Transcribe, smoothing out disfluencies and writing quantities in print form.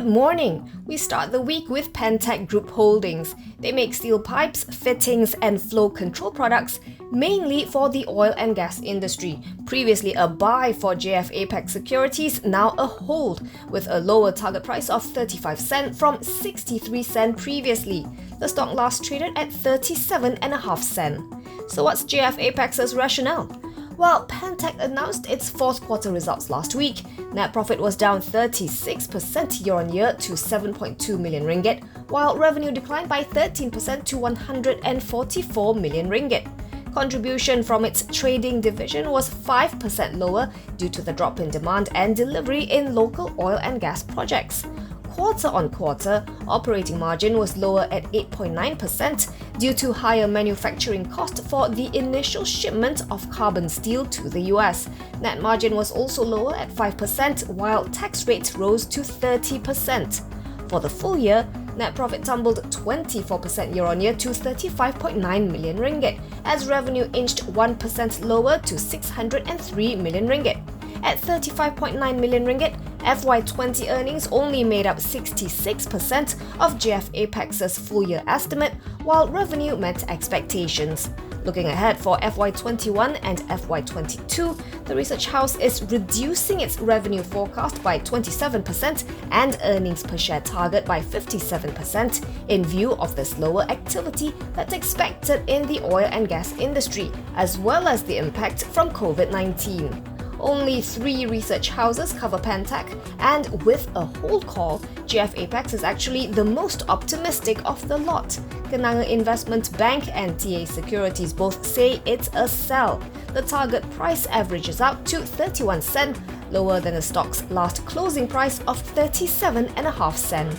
morning. We start the week with Pentec Group Holdings. They make steel pipes, fittings and flow control products, mainly for the oil and gas industry. Previously a buy for JF Apex Securities, now a hold, with a lower target price of 35 cents from 63 cents previously. The stock last traded at 37.5 cents. So what's JF Apex's rationale? Well, Pentec announced its fourth quarter results last week. Net profit was down 36% year-on-year to 7.2 million ringgit, while revenue declined by 13% to 144 million ringgit. Contribution from its trading division was 5% lower due to the drop in demand and delivery in local oil and gas projects. Quarter-on-quarter, operating margin was lower at 8.9% due to higher manufacturing cost for the initial shipment of carbon steel to the US. Net margin was also lower at 5%, while tax rates rose to 30%. For the full year, net profit tumbled 24% year-on-year to 35.9 million ringgit, as revenue inched 1% lower to 603 million ringgit. At 35.9 million ringgit, FY20 earnings only made up 66% of JF Apex's full-year estimate, while revenue met expectations. Looking ahead for FY21 and FY22, the research house is reducing its revenue forecast by 27% and earnings per share target by 57% in view of the slower activity that's expected in the oil and gas industry, as well as the impact from COVID-19. Only 3 research houses cover Pentec, and with a hold call, JF Apex is actually the most optimistic of the lot. Kenanga Investment Bank and TA Securities both say it's a sell. The target price averages out to 31 cents, lower than the stock's last closing price of 37.5 cents.